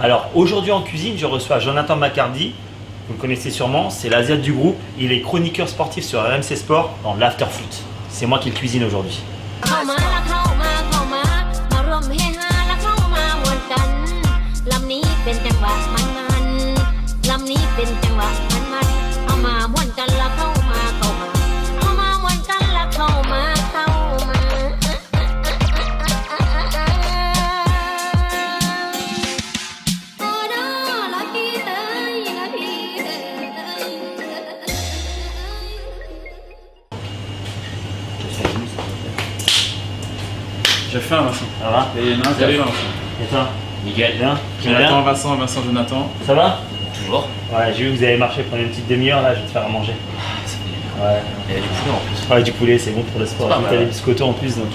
Alors aujourd'hui en cuisine, je reçois Jonathan McCardy, vous le connaissez sûrement, c'est l'Asiate du groupe. Il est chroniqueur sportif sur RMC Sport dans l'Afterfoot. C'est moi qui le cuisine aujourd'hui. J'ai faim, Vincent. Ça va? Et non, j'ai faim, Vincent. Et toi? Nickel. Bien? Jonathan, Vincent, Vincent, Jonathan. Ça va? Toujours. Ouais, j'ai vu que vous avez marché pendant une petite demi-heure, là je vais te faire à manger. Ça fait bien. Ouais. Il y a du poulet en plus. Ouais, du poulet, c'est bon pour le sport. C'est pas Tu mal, as des ouais. biscottos en plus, donc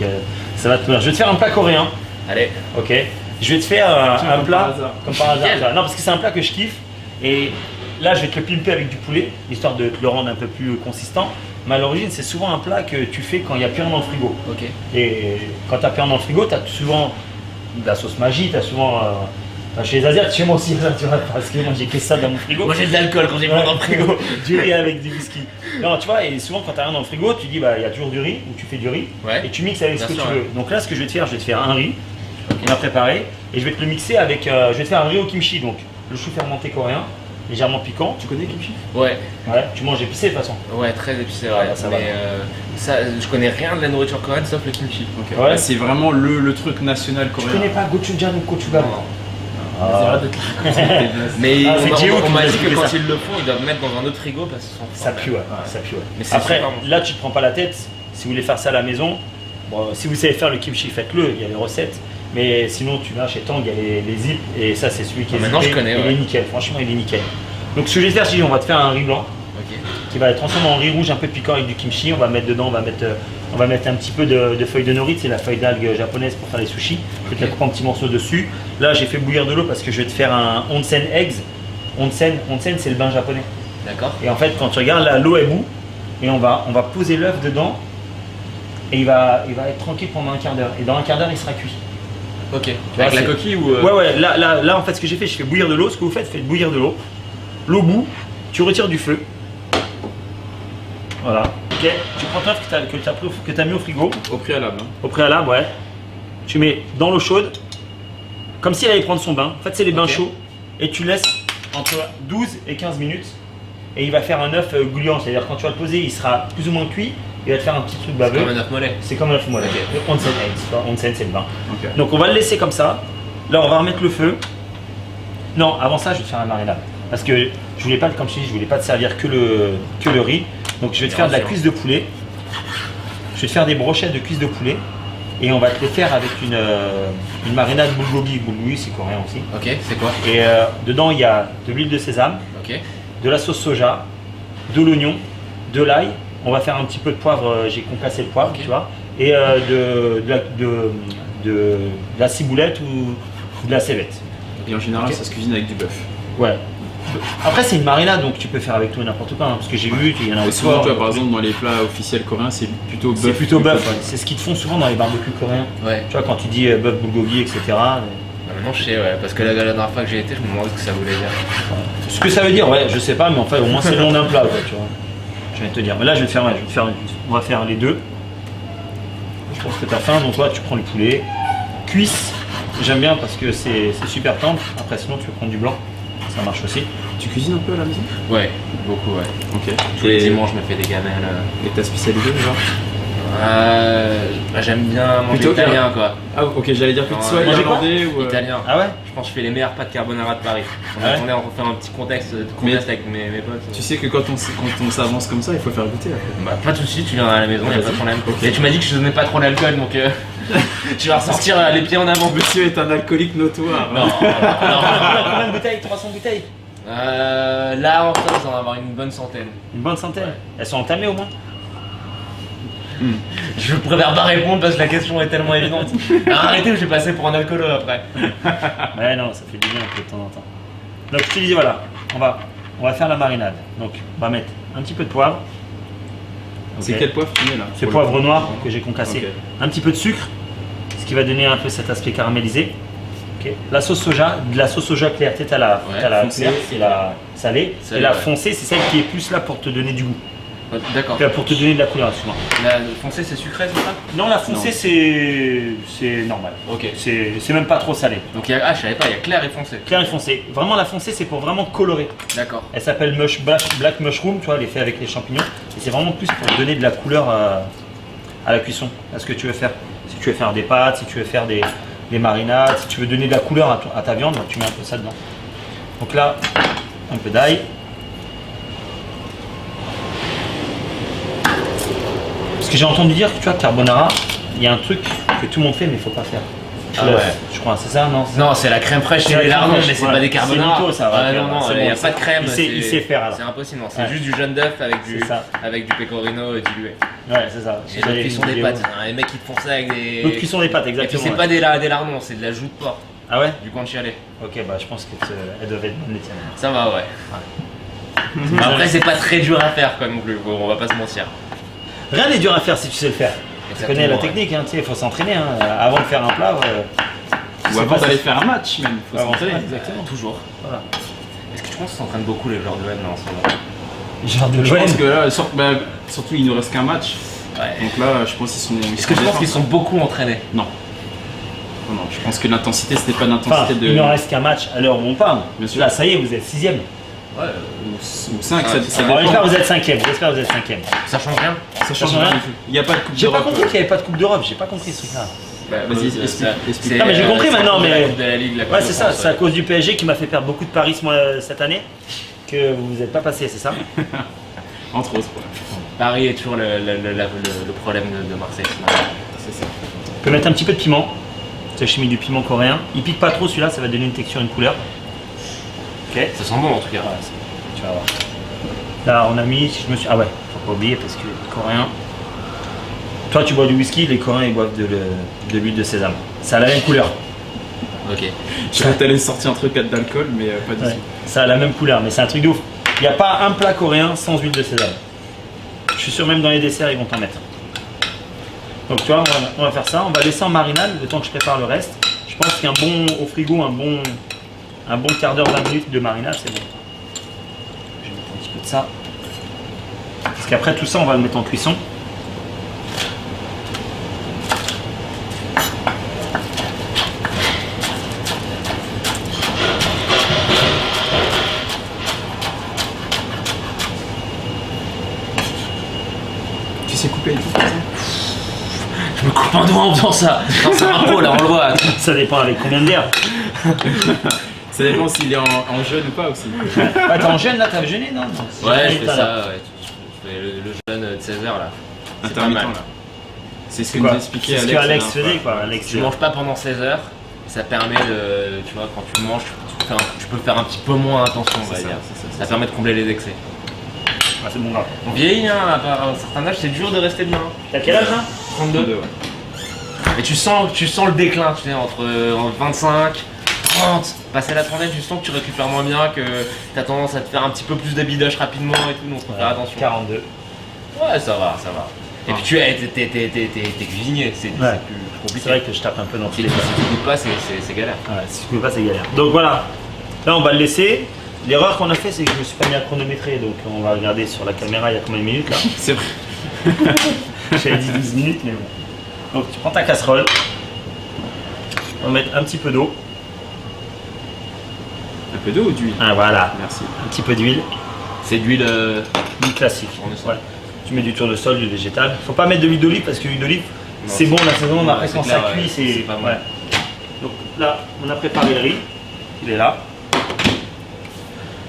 ça va te plaire. Je vais te faire un plat coréen, Allez. ok? Je vais te faire Tiens, un comme plat, par hasard. comme par hasard. Nickel. ça. Non, parce que c'est un plat que je kiffe. Et là, je vais te le pimper avec du poulet, histoire de te le rendre un peu plus consistant. Mais à l'origine, c'est souvent un plat que tu fais quand il n'y a plus rien dans le frigo. Ok. Et quand tu n'as plus rien dans le frigo, tu as souvent de la sauce magie, tu as souvent. Chez les Asiates, chez moi aussi, tu vois, parce que moi j'ai que ça dans mon frigo. Moi j'ai de l'alcool quand j'ai pas dans le frigo. Du riz avec du whisky. Non, tu vois, et souvent quand tu n'as rien dans le frigo, tu dis, bah il y a toujours du riz, ou tu fais du riz, Ouais. et tu mixes avec ce que Bien tu sûr, veux. Donc là, ce que je vais te faire un riz, on a préparé, et je vais te le mixer avec. Je vais te faire un riz au kimchi, donc le chou fermenté coréen, légèrement piquant. Tu connais kimchi? Ouais. Ouais, tu manges épicé de toute façon. Ouais, très épicé, ouais. Ah, bah, ça va. Mais ça, je connais rien de la nourriture coréenne sauf le kimchi. Ok. Ouais. Bah, c'est vraiment le truc national Tu coréen. connais pas gochujang ou kochugan? Non. C'est vrai de te la raconter. Mais Ah, c'est Théo qui on m'a nous a dit que expliqué quand ça. ils le font, ils doivent mettre dans un autre frigo parce qu'ils sont Ça forts, pue, là. ouais. Ça pue, ouais. Mais c'est Après, super bon. là, tu te prends pas la tête. Si vous voulez faire ça à la maison, bon, si vous savez faire le kimchi, faites-le. Il y a les recettes. Mais sinon, tu vas chez Tang, il y a les zips. Et ça, c'est celui qui est Maintenant, zippé. je connais, Il ouais. est nickel. Franchement, il est nickel. Donc, ce que je vais faire, c'est on va te faire un riz blanc Ok. qui va être transformé en riz rouge un peu piquant avec du kimchi. On va mettre dedans, on va mettre un petit peu de feuilles de nori, c'est la feuille d'algue japonaise pour faire les sushis. Je vais te la couper en petits morceaux dessus. Là, j'ai fait bouillir de l'eau parce que je vais te faire un onsen eggs. Onsen, c'est le bain japonais. D'accord. Et en fait, quand tu regardes là, l'eau est bout et on va poser l'œuf dedans et il va être tranquille pendant un quart d'heure. Et dans un quart d'heure, il sera cuit. Ok. vois, Avec la c'est- coquille ou. Ouais, là, en fait, ce que j'ai fait, je fais bouillir de l'eau. Ce que vous faites bouillir de l'eau. L'eau bout, tu retires du feu. Voilà. Ok. Tu prends ton œuf que tu as mis au frigo, Au préalable. Hein. au préalable, ouais. Tu mets dans l'eau chaude, comme si elle allait prendre son bain. En fait, c'est les bains Ok. chauds. Et tu laisses entre 12 et 15 minutes. Et il va faire un œuf gluant. C'est-à-dire, quand tu vas le poser, il sera plus ou moins cuit. Il va te faire un petit truc C'est baveux. comme un œuf mollet. C'est comme un œuf mollet. Le onsen eggs. Tu vois, onsen, c'est le bain. Ok. Donc, on va le laisser comme ça. Là, on va remettre le feu. Non, avant ça, je vais te faire un marinade. Parce que je voulais pas, comme je te dis, je voulais pas te servir que le riz. Donc, je vais te faire de la cuisse de poulet. Je vais te faire des brochettes de cuisse de poulet. Et on va te les faire avec une marinade bulgogi. Bulgogi, c'est coréen aussi. Ok, c'est quoi? Et dedans, il y a de l'huile de sésame, Ok. de la sauce soja, de l'oignon, de l'ail. On va faire un petit peu de poivre, j'ai concassé le poivre, Ok. tu vois. Et de la ciboulette ou de la cévette. Et en général, Ok. ça se cuisine avec du bœuf. Ouais. Après, c'est une marinade, donc tu peux faire avec tout et n'importe quoi. Hein, parce que j'ai vu, il y en a Et au souvent, sport. tu vois, par exemple, dans les plats officiels coréens, c'est plutôt bœuf. C'est plutôt bœuf. que- Ouais. C'est ce qu'ils te font souvent dans les barbecues coréens. Ouais. Tu vois, quand tu dis bœuf bulgogi, etc. Bah, maintenant je sais, ouais. Parce que la dernière fois que j'ai été, je me demandais ce que ça voulait dire. Ce que ça veut dire, ouais, je sais pas, mais enfin, au moins c'est le nom d'un plat, quoi, tu vois. Je vais te dire. Mais là, je vais te faire, on va faire les deux. Je pense que tu as faim, donc toi, tu prends le poulet. Cuisse, j'aime bien parce que c'est super tendre. Après, sinon, tu peux prendre du blanc. Ça marche aussi. Tu cuisines un peu à la maison? Ouais, beaucoup, ouais. Ok. Tous les Et- dimanches, je me fais des gamelles. Et ta spécialité, genre? Bah, j'aime bien manger Plutôt italien, quoi. Ah, ok, j'allais dire que Non, soit manger quoi irlandais ou. Italien. Ah ouais? Je pense que je fais les meilleurs pâtes carbonara de Paris. On Ah ouais attendait à refaire un petit contexte avec mes potes. Tu sais que quand on s'avance comme ça, il faut faire goûter après. Bah, pas de soucis, tu viens à la maison, y'a pas de problème. Ok. Et tu m'as dit que je donnais pas trop l'alcool, donc tu vas ressortir les pieds en avant. Monsieur est un alcoolique notoire. Non, non, Combien de bouteilles? 300 bouteilles? là en fait, j'en vais avoir une bonne centaine. Une bonne centaine. Ouais. Elles sont entamées au moins? Je préfère pas répondre parce que la question est tellement évidente. Arrêtez ou je vais passer pour un alcoolo après. Ouais, non, ça fait du bien un peu de temps en temps. Donc, je te disais, voilà, on va faire la marinade. Donc, on va mettre un petit peu de poivre. C'est Ok. quel poivre tu mets là? C'est Pour le poivre coup. noir que j'ai concassé. Ok. Un petit peu de sucre, ce qui va donner un peu cet aspect caramélisé. Ok. Ok. La sauce soja, de la sauce soja claire, tu sais, t'as la foncée, claire, c'est la salée, Salée, et la ouais. foncée, c'est celle qui est plus là pour te donner du goût, D'accord. pour te donner de la couleur, excuse-moi. La foncée, c'est sucré, c'est ça? Non, la foncée, c'est normal. Ok. C'est même pas trop salé. Donc, il y a, je savais pas, il y a clair et foncé. Clair et foncé. Vraiment, la foncée, c'est pour vraiment colorer. D'accord. Elle s'appelle Black Mushroom, tu vois, elle est faite avec les champignons. Et c'est vraiment plus pour donner de la couleur à la cuisson, à ce que tu veux faire. Si tu veux faire des pâtes, si tu veux faire des marinades, si tu veux donner de la couleur à ta viande, tu mets un peu ça dedans. Donc là, un peu d'ail. Parce que j'ai entendu dire que tu vois, carbonara, il y a un truc que tout le monde fait mais il faut pas faire. Ah ouais. Je crois, c'est ça, non? Non, c'est la crème fraîche C'est et la les crème lardons, fraîche, mais c'est ouais. pas des carbonara. C'est mytho, ça, Ah ouais, non, non, c'est il bon, n'y a ça. pas de crème. Il sait faire, alors. C'est impossible, non, c'est Ouais. juste du jaune d'œuf avec du pecorino dilué. Ouais, c'est ça. Et l'autre cuisson des pâtes, hein, les mecs qui te font ça avec des. L'autre cuisson des pâtes, Et puis exactement. c'est ouais. pas des lardons, c'est de la joue de porc, Ah ouais? du guanciale. Ok, bah je pense qu'elle devait être bonne les tiennes. Ça va, ouais. Après, c'est pas très dur à faire, quoi, non plus, on va pas se mentir. Rien n'est dur à faire si tu sais le faire. Tu Exactement, connais la ouais. technique, hein, tu sais, il faut s'entraîner. Hein. Avant de faire un plat, Ou avant d'aller faire un match même, faut Avant, s'entraîner. ouais, exactement. Toujours. Voilà. Est-ce que tu penses qu'ils s'entraînent beaucoup les joueurs de M là en ce moment? Genre de Je pense que là, surtout il nous reste qu'un match. Ouais. Donc là, je pense qu'ils sont. Est-ce que tu penses qu'ils sont beaucoup entraînés? Non. Non, je pense que l'intensité, c'était pas Enfin, l'intensité de. il ne reste qu'un match à l'heure où on parle. Bien sûr. Là, ça y est, vous êtes 6ème. Ouais. Ou 5, ça Alors, j'espère dépend. que vous êtes 5ème. J'espère que vous êtes 5ème. Ça change rien? Ça change rien. rien. Il n'y a pas de coupe J'ai pas d'Europe. compris qu'il n'y avait pas de Coupe d'Europe. J'ai pas compris ce truc-là. Vas-y, explique. Non, mais j'ai compris maintenant, mais. De la Ligue, la Coupe Ouais, de c'est ça. France, C'est à ouais. cause du PSG qui m'a fait perdre beaucoup de paris cette année que vous n'êtes pas passé, c'est ça? Entre autres, ouais. Paris est toujours le problème de Marseille. finalement. C'est ça. On peut mettre un petit peu de piment. J'ai mis du piment coréen. Il pique pas trop celui-là, ça va donner une texture, une couleur. Ok. Ça sent bon en tout cas. Ouais, tu vas voir. Là, on a mis, si je me suis. Ah ouais, faut pas oublier parce que les Coréens. Toi, tu bois du whisky, les Coréens ils boivent de l'huile de sésame. Ça a la même couleur. Ok. Je crois que t'allais sortir un truc d'alcool, mais pas du Ouais. tout. Ça a la même couleur, mais c'est un truc de ouf. Il n'y a pas un plat coréen sans huile de sésame. Je suis sûr même dans les desserts ils vont t'en mettre. Donc tu vois, on va faire ça, on va laisser en marinade le temps que je prépare le reste. Je pense qu'un bon au frigo, un bon quart d'heure, 20 minutes de marinade, c'est bon. Je vais mettre un petit peu de ça. Parce qu'après tout ça, on va le mettre en cuisson. Tu sais couper et tout. Je me coupe un doigt en faisant ça. Non, c'est un pro là, on le voit. Ça dépend avec combien de bière. Ça dépend s'il est en jeûne ou pas aussi. Ouais, t'es en jeûne là, t'as jeûné non? Ouais, je fais ça. Ouais. Je fais le jeûne de 16h là. C'est pas Intermittent mal. là. C'est ce que Quoi? nous expliquait C'est ce Alex. que Alex la dernière faisait fois. quoi. Alex, Tu manges pas pendant 16 heures. Ça permet de. Tu vois, quand tu manges, tu peux faire un petit peu moins attention, on va C'est ça, dire. c'est ça. Ça permet de combler les excès. Ah, c'est bon grave. On vieillit, hein, à un certain âge, c'est dur de rester bien. T'as quel âge là? 32. Ouais. Et tu sens le déclin, tu sais, entre 25, 30. Passer la trentaine, tu sens que tu récupères moins bien, que t'as tendance à te faire un petit peu plus d'habillage rapidement et tout, donc faut faire attention. 42. Ouais, ça va, ça va. Et puis t'es cuisinier, c'est plus compliqué. C'est vrai que je tape un peu dans tous Si les tu cas. goûtes pas, c'est galère. Ouais, si tu peux pas, c'est galère. Donc voilà, là on va le laisser. L'erreur qu'on a fait, c'est que je me suis pas mis à chronométrer, donc on va regarder sur la caméra il y a combien de minutes là. C'est vrai. J'avais dit 12 minutes, mais bon. Donc tu prends ta casserole, on va mettre un petit peu d'eau. Un peu d'eau ou d'huile? Ah voilà, Merci. un petit peu d'huile, C'est d'huile. d'huile classique. Tournesol. Ouais. Tu mets du tournesol, du végétal. Faut pas mettre de l'huile d'olive parce que l'huile d'olive, Non, c'est bon la saison, mais ouais, après c'est quand clair, ça ouais, cuit, c'est pas bon. ouais. Donc là, on a préparé le riz, il est là.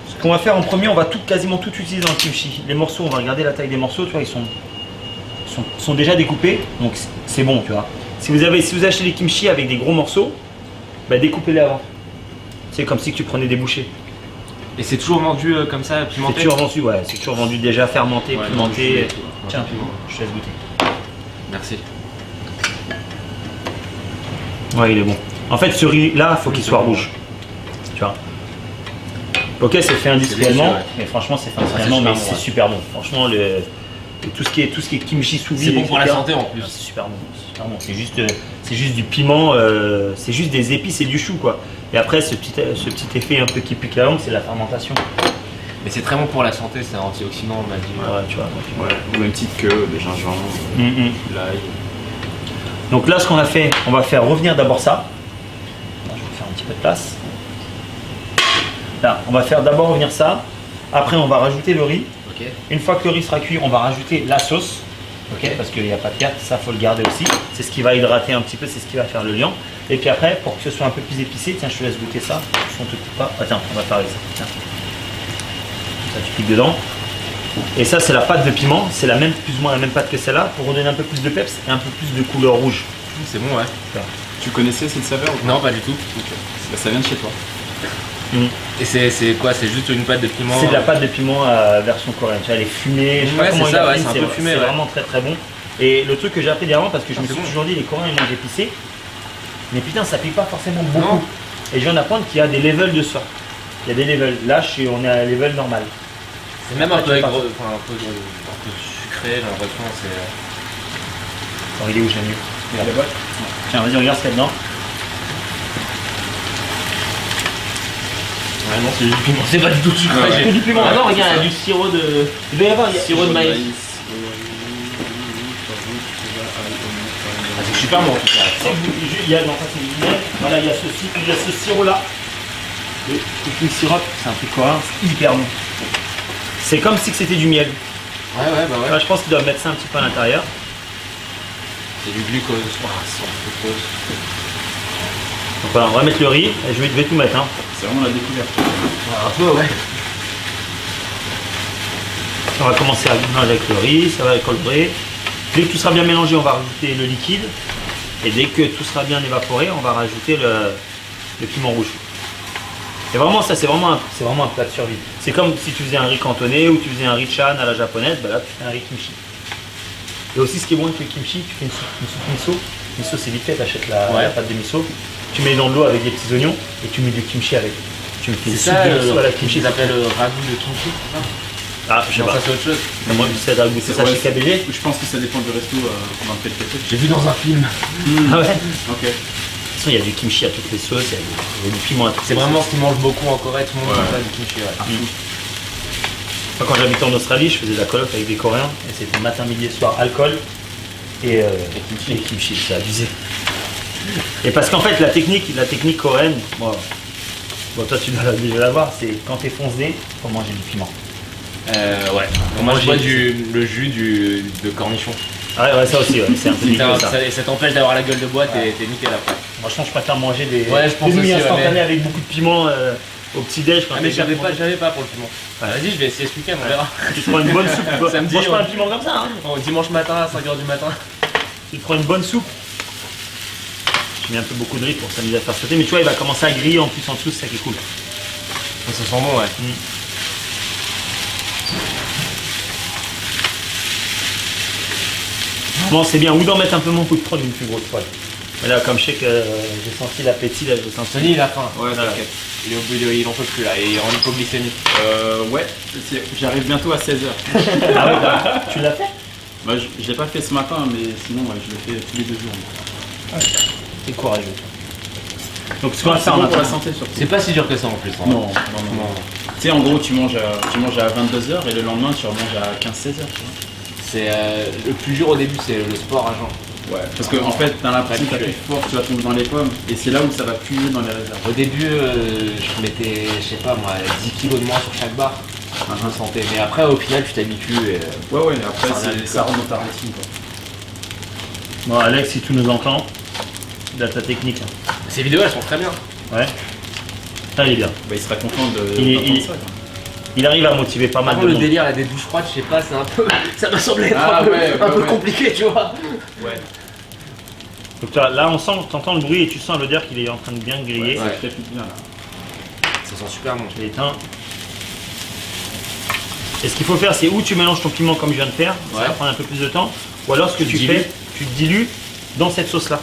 Ce qu'on va faire en premier, on va quasiment tout utiliser dans le kimchi. Les morceaux, on va regarder la taille des morceaux, tu vois, ils sont déjà découpés, donc c'est bon, tu vois. Si vous achetez des kimchi avec des gros morceaux, bah, découpez-les avant. C'est comme si tu prenais des bouchées. Et c'est toujours vendu comme ça, C'est pimenté. toujours vendu, ouais, c'est toujours vendu déjà fermenté, Ouais, pimenté. non, je Tiens, piment. je te laisse goûter. Merci. Ouais, il est bon. En fait, ce riz-là, faut qu'il soit rouge. Tu vois. Ok, c'est fait industriellement, délicieux, ouais. mais franchement, c'est fait industriellement, mais c'est super bon. Franchement, Et tout ce qui est kimchi sous vide. C'est bon pour la etc. santé en plus. Ah, c'est super bon, c'est super bon. C'est juste du piment, c'est juste des épices et du chou quoi. Et après ce petit effet un peu qui pique la langue, c'est la fermentation. Mais c'est très bon pour la santé, c'est un antioxydant, on m'a dit. Ouais, tu vois. Ouais, au même titre que le gingembre, l'ail. Donc là, ce qu'on a fait, on va faire revenir d'abord ça. Là, je vais faire un petit peu de place. Là, on va faire d'abord revenir ça. Après, on va rajouter le riz. Ok. Une fois que le riz sera cuit, on va rajouter la sauce. Ok, parce qu'il n'y a pas de perte, ça faut le garder aussi. C'est ce qui va hydrater un petit peu, c'est ce qui va faire le liant. Et puis après, pour que ce soit un peu plus épicé, tiens, je te laisse goûter ça. Si on te coupe pas. Attends, on va parler ça. Tiens. Ça, tu piques dedans. Et ça, c'est la pâte de piment. C'est la même, plus ou moins la même pâte que celle-là, pour redonner un peu plus de peps et un peu plus de couleur rouge. C'est bon, ouais. Tu connaissais cette saveur ou pas? Non, pas du tout. Bah, ça vient de chez toi. Et c'est quoi? C'est juste une pâte de piment? C'est de la pâte de piment à version coréenne. Tu vois, elle est fumée. Je sais pas Ouais, comment c'est ils ça, la ouais, filment, c'est un peu fumé, C'est ouais. vraiment très très bon. Et le truc que j'ai appris dernièrement, parce que je me c'est suis bon. toujours dit, les Coréens ils mangent épicé, mais putain, ça pique pas forcément beaucoup. Non. Et je viens d'apprendre qu'il y a des levels de ça. Il y a des levels. Là, on est à level normal. C'est même un peu, Ouais, un peu sucré, j'ai l'impression. C'est. Alors, il est où, j'ai mieux. Et la boîte? Tiens, vas-y, regarde ce qu'il y a dedans. Ouais, non, c'est du piment. C'est pas du tout sucré. Ouais, ouais. Que du piment. Ah non, regarde, il y a du sirop de. Il doit y avoir. Sirop de maïs. Ah, c'est super bon en tout cas. Il y a, non, ça c'est du vinaigre. Voilà, il y a ce sirop-là. Le cooking syrup, c'est un truc coréen, c'est hyper bon. C'est comme si c'était du miel. Ouais, ouais, bah ouais. Là, je pense qu'ils doivent mettre ça un petit peu à l'intérieur. C'est du glucose. Oh, sans glucose. Donc voilà, on va mettre le riz. Et je vais tout mettre. Hein. C'est vraiment la découverte. Un peu, ouais. On va commencer à mélanger avec le riz, ça va équilibrer. Dès que tout sera bien mélangé, on va rajouter le liquide. Et dès que tout sera bien évaporé, on va rajouter le piment rouge. Et vraiment, ça c'est vraiment un plat de survie. C'est comme si tu faisais un riz cantonais ou tu faisais un riz chan à la japonaise, bah là tu fais un riz kimchi. Et aussi ce qui est bon avec le kimchi, tu fais une soupe miso. Miso c'est vite fait, tu achètes la pâte de miso, tu mets dans de l'eau avec des petits oignons et tu mets du kimchi avec. Tu me fais une C'est soupe ça, de miso à la kimchi. ils appellent ragoût de kimchi. Ah, je sais Non, pas. ça c'est autre chose. Moi je sais goûter ça chez KBG. Je pense que ça dépend du resto qu'on va peut-être tester. J'ai vu dans un film. Ah ouais. Ok. De toute façon, il y a du kimchi à toutes les sauces, il y a du piment à toutes C'est les vraiment sauces. ce qu'ils mangent beaucoup en Corée, tout le monde Ouais. mange ça du kimchi. Ouais. Moi, quand j'habitais en Australie, je faisais de la coloc avec des Coréens et c'était matin, midi et soir, alcool et kimchi, c'est abusé. Et parce qu'en fait, la technique coréenne, bon, toi tu dois déjà la voir, c'est quand t'es foncé, faut manger du piment. Ouais. Moi je bois le jus de cornichon. Ah ouais, ça aussi, ouais, c'est un peu nickel ça. Ça t'empêche d'avoir la gueule de bois, t'es nickel après. Franchement, je préfère manger des Ouais, je pense nouilles aussi, ouais, instantanées mais- avec beaucoup de piment au petit-déj. Ah mais j'avais pas pour le piment. Ouais. Vas-y, je vais essayer ce week-end, on verra. Tu te prends une bonne soupe, Samedi, mange pas ouais. un piment comme ça, hein. Bon, dimanche matin à 5h du matin. Tu te prends une bonne soupe. Je mets un peu beaucoup de riz pour s'amuser à faire sauter, mais tu vois, il va commencer à griller en plus en dessous, c'est ça qui est cool. Ça sent bon, ouais. Bon, c'est bien, ou d'en mettre un peu moins, ou de prendre une plus grosse poêle. Mais là, comme je sais que j'ai senti l'appétit, là, j'ai senti. Sony, il a faim. Ouais, Voilà. t'inquiète. Il en peut plus là, il est en hypoglycémie. Ouais, j'arrive bientôt à 16h. Ah ouais, bah, tu l'as fait? Bah, je l'ai pas fait ce matin, mais sinon, ouais, je le fais tous les 2 jours. T'es courageux. Donc, ce qu'on va C'est faire bon en pour la attendant. santé surtout. C'est pas si dur que ça en plus. hein. Non. Tu sais, en gros, tu manges à 22h et le lendemain, tu remanges à 15-16h. C'est le plus dur au début, c'est le sport à jeun. Ouais, parce qu'en fait, t'as l'impression que t'as plus fort, tu vas tomber dans les pommes, et c'est là où ça va puer dans les réserves. Au début, je mettais, je sais pas moi, 10 kilos de moins sur chaque barre. Je me sentais. Mais après, au final, tu t'habitues. Et, Ouais, après, Ça revient ça rentre dans ta routine, quoi. Bon, Alex, si tu nous entends, de ta technique. Hein. Ces vidéos, elles sont très bien. Ouais. Ça, il est bien. Bah, il sera content de Il- d'entendre il- ça, quoi. Il arrive à motiver pas Par mal contre, de le monde. délire là, des douches froides, je sais pas, c'est un peu. Ça m'a semblé être Ah un peu, ouais, un peu ouais. compliqué, tu vois. Ouais, Donc là, on sent, t'entends le bruit et tu sens l'odeur qu'il est en train de bien griller. ça crépite bien, là. Ça sent super bon. Je l'ai éteint. Et ce qu'il faut faire, c'est où tu mélanges ton piment comme je viens de faire, ça va Ouais. prendre un peu plus de temps, ou alors ce que Tu tu dilues. fais, tu te dilues dans cette sauce-là.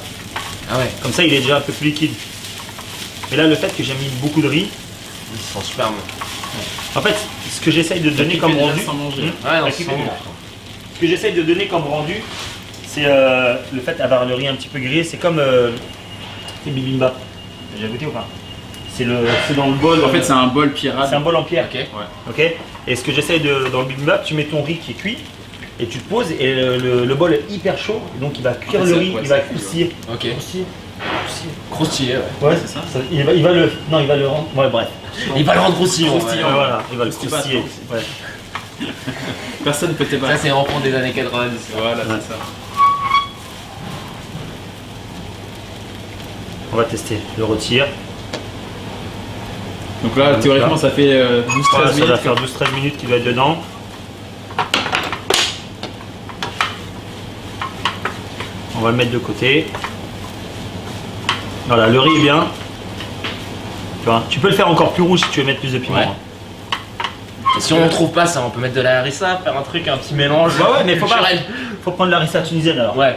Ah ouais, Comme ça, il est déjà un peu plus liquide. Et là, le fait que j'ai mis beaucoup de riz, il sent super bon. en fait, ce que j'essaye de donner kiffé comme déjà rendu, sans manger. Ouais, non, T'as c'est kiffé bon. déjà. Ce que j'essaye de donner comme rendu, c'est le fait d'avoir le riz un petit peu grillé. C'est comme les bibimbap. T'as déjà goûté ou pas? C'est dans le bol. En fait, c'est un bol pirate. C'est un bol en pierre. Ok. Ouais. Ok. Et ce que j'essaye dans le bibimbap, tu mets ton riz qui est cuit et tu te poses et le bol est hyper chaud. Donc il va cuire En fait, le c'est- riz, ouais, il va c'est cuit, croustiller. Ok. Croustiller. Croustillé, ouais. Ouais, c'est ça. Il va le rendre. Ouais, bref. Il va le rendre croustillant. Croustillant. Ouais, voilà, il va le Croustille pas croustiller. trop, Ouais. Personne ne peut Ça, t'ébattre. c'est enfant des années 90. Voilà, Ouais. c'est ça. On va tester. Je le retire. Donc là, théoriquement, ça fait 12-13 Voilà, ça minutes. va faire 12-13 minutes qu'il va être dedans. On va le mettre de côté. Voilà, le riz est bien. Tu vois, tu peux le faire encore plus rouge si tu veux mettre plus de piment. Ouais. Hein. Et si on ne trouve pas ça, on peut mettre de la harissa, faire un truc, un petit mélange. Ouais, mais faut culturel. Faut prendre la harissa tunisienne alors. Ouais.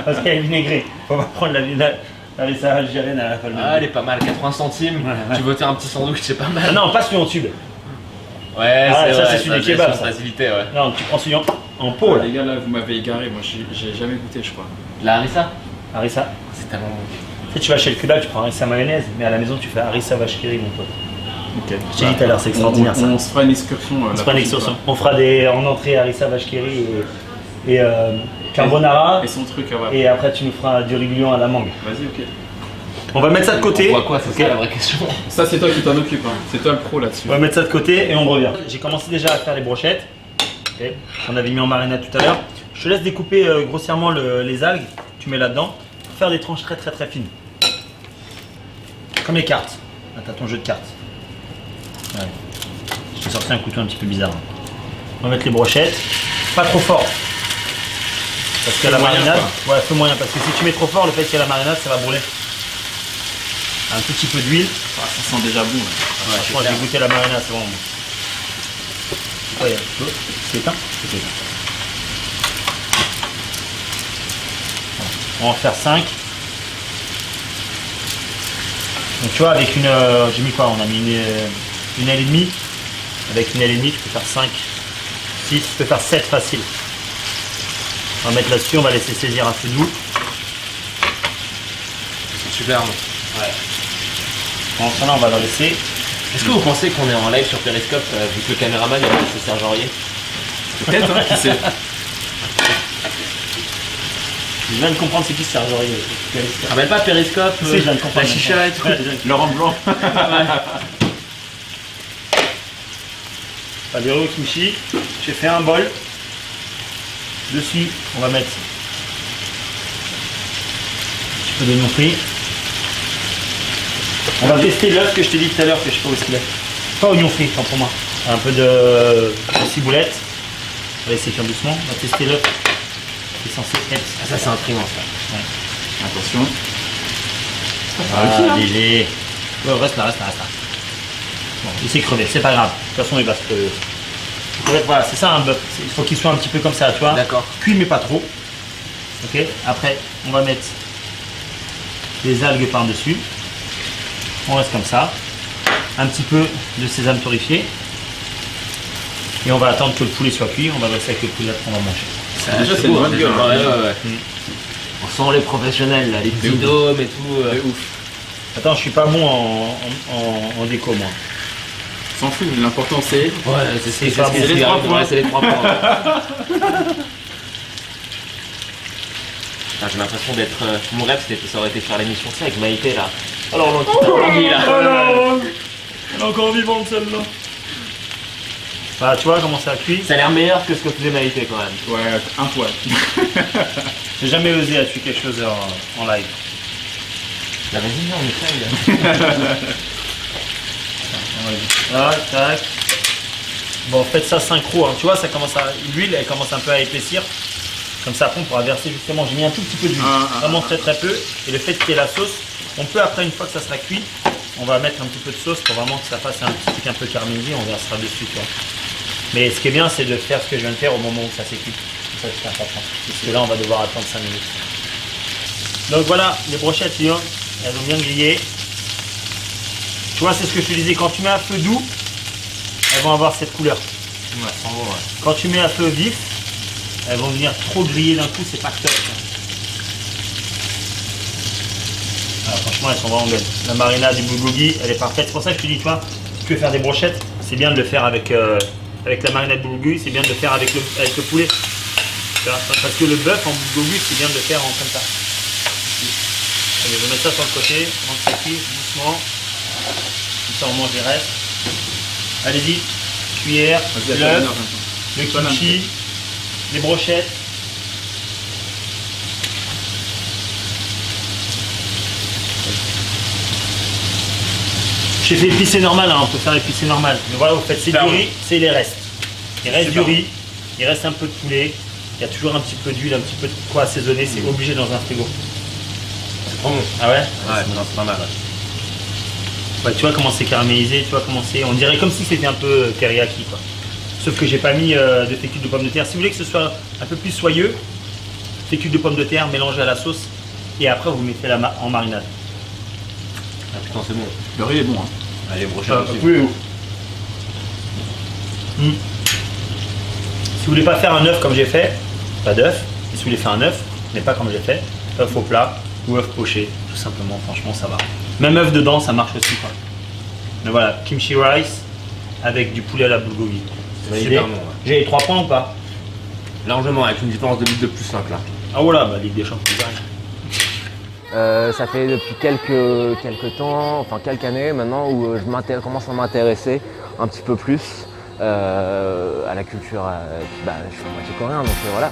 Parce qu'elle est vinaigrée. Faut pas prendre la harissa algérienne à la folle. Ah, elle est pas mal, 80 centimes. Ouais. Tu veux faire un petit sandwich, c'est pas Ah mal. non, pas celui en tube. Ouais, Ah, c'est ça, vrai, c'est celui du c'est kebab, une ça. facilité, ouais. Non, tu prends celui en pot là. Les gars, là, vous m'avez égaré. Moi, j'ai jamais goûté, je crois. La harissa, Harissa. c'est tellement bon. Tu sais, tu vas chez le kebab, tu prends harissa mayonnaise, mais à la maison tu fais harissa vache qui rit, mon pote. Ok. Je t'ai dit tout à l'heure, c'est extraordinaire, ça. On se fera une excursion. On se fera une excursion. On fera en entrée harissa vache qui rit et carbonara. Et son truc, ouais. Et après tu nous feras du riz gluant à la mangue. Vas-y, ok. On va mettre ça de côté. On voit quoi, c'est Ok. ça la vraie question. Ça, c'est toi qui t'en occupe. Hein. C'est toi le pro là-dessus. On va mettre ça de côté et on revient. J'ai commencé déjà à faire les brochettes. Ok. On avait mis en marinade tout à l'heure. Je te laisse découper grossièrement les algues. Tu mets là-dedans. Pour faire des tranches très très très fines. Comme les cartes. Là, t'as ton jeu de cartes. Ouais. Je t'ai sorti un couteau un petit peu bizarre. On va mettre les brochettes. Pas trop fort. Parce que la Moyen, marinade. Ouais, feu moyen. Parce que si tu mets trop fort, le fait qu'il y ait la marinade, ça va brûler. Un tout petit peu d'huile. Ah, ça sent déjà bon. Là. Franchement, j'ai goûté la marinade, c'est bon. Ouais, c'est éteint. C'est éteint. On va en faire 5. Donc tu vois, avec une... j'ai mis quoi? On a mis une aile et demie. Avec une aile et demie, tu peux faire 5, 6, tu peux faire 7 facile. On va mettre là-dessus, on va laisser saisir un feu doux. C'est super bon. Ouais. En ce moment, on va le laisser. Est-ce que vous pensez qu'on est en live sur Periscope vu que le caméraman il a laissé Serge Aurier? Peut-être, hein, qui sait. Je viens de comprendre c'est qui Serge Aurier. Tu te rappelles pas Periscope, Si, je viens de comprendre. la chicha et tout? Ouais, je viens de- Laurent Blanc. Pas des riz au kimchi. J'ai fait un bol. Dessus, on va mettre un petit peu d'oignon frit. On va tester l'œuf que je t'ai dit tout à l'heure, que je sais pas où est-ce qu'il est. Pas oignon frit, tant pour moi. Un peu de ciboulette. On va essayer de faire doucement. On va tester l'œuf qui est censé être. Ah, ça c'est intriguant ça. Attention. Ah, léger. Ouais, reste là. Bon, il s'est crevé, c'est pas grave. De toute façon, il va se crever. En fait, voilà, c'est ça un bœuf. Il faut qu'il soit un petit peu comme ça, tu vois. D'accord. Cuit, mais pas trop. Ok. Après, on va mettre des algues par-dessus. On reste comme ça. Un petit peu de sésame torréfié. Et on va attendre que le poulet soit cuit. On va rester avec le poulet après on va manger. Déjà, c'est une bonne gueule. Ouais, Hein. ouais, ouais. On sent les professionnels là, les petits dômes et tout. C'est ouf. Attends, je suis pas bon en déco, moi. S'en fout, l'important c'est. Ouais, c'est C'est pas bon. c'est C'est les 3 points. Ouais, c'est les 3 points. Putain, j'ai l'impression d'être. Mon rêve, ça aurait été de faire l'émission tu sais, avec Maïté là. Alors, on l'enquille là. Elle est encore vivante celle-là. Bah, tu vois comment ça cuit. Ça a l'air meilleur que ce que faisait Maïté quand même. Ouais, un poil. J'ai jamais osé à tuer quelque chose en live. La vas-y, on essaye. Tac, tac. Bon, faites ça synchro. Hein. Tu vois, ça commence à l'huile, elle commence un peu à épaissir. Comme ça, après, on pourra verser justement. J'ai mis un tout petit peu d'huile, vraiment très très peu. Et le fait qu'il y ait la sauce, on peut après, une fois que ça sera cuit, on va mettre un petit peu de sauce pour vraiment que ça fasse un petit truc un peu caramélisé. On versera dessus, tu vois. Mais ce qui est bien, c'est de faire ce que je viens de faire au moment où ça s'est cuit. Ça, c'est important. Parce que là, on va devoir attendre 5 minutes. Donc voilà, les brochettes, elles ont bien grillé. Tu vois, c'est ce que je te disais, quand tu mets à feu doux, elles vont avoir cette couleur. Ouais, sans gros, ouais. Quand tu mets à feu vif, elles vont venir trop griller d'un coup, c'est pas top. Alors, franchement, elles sont vraiment belles. La marinade du bulgogi, elle est parfaite. C'est pour ça que je te dis, toi, si tu veux faire des brochettes, c'est bien de le faire avec la marinade bulgogi, c'est bien de le faire avec le poulet. Tu vois, parce que le bœuf en bulgogi, c'est bien de le faire en comme ça. Allez, je vais mettre ça sur le côté, on se cuit doucement. Comme ça, on mange les restes. Allez-y, cuillère, l'œuf, le kimchi, les brochettes. J'ai fait épicé normal, hein, on peut faire épicé normal. Mais voilà, vous faites, c'est du riz, c'est les restes. Il reste du riz, il reste un peu de poulet, il y a toujours un petit peu d'huile, un petit peu de quoi assaisonner, c'est obligé dans un frigo. C'est trop bon. Ah ouais? Ouais, non, c'est pas mal. Ouais, tu vois comment c'est caramélisé, tu vois comment c'est. On dirait comme si c'était un peu teriyaki quoi. Sauf que j'ai pas mis de fécule de pommes de terre. Si vous voulez que ce soit un peu plus soyeux, fécule de pommes de terre mélangée à la sauce et après vous mettez en marinade. Ah putain, c'est bon. Le riz est bon. Hein. Allez, brochettes aussi. Oui. Si vous voulez pas faire un œuf comme j'ai fait, pas d'œuf. Et si vous voulez faire un œuf, mais pas comme j'ai fait, œuf au plat ou œuf poché, tout simplement. Franchement, ça va. Même œuf dedans, ça marche aussi quoi. Mais voilà, kimchi rice avec du poulet à la bulgogi. C'est super bon. Ouais. J'ai les 3 points ou pas? Largement, avec une différence de but de plus 5 là. Ah voilà, bah Ligue des Champions. Ça fait depuis quelques temps, enfin quelques années maintenant où je commence à m'intéresser un petit peu plus à la culture. Je suis moitié coréen donc voilà.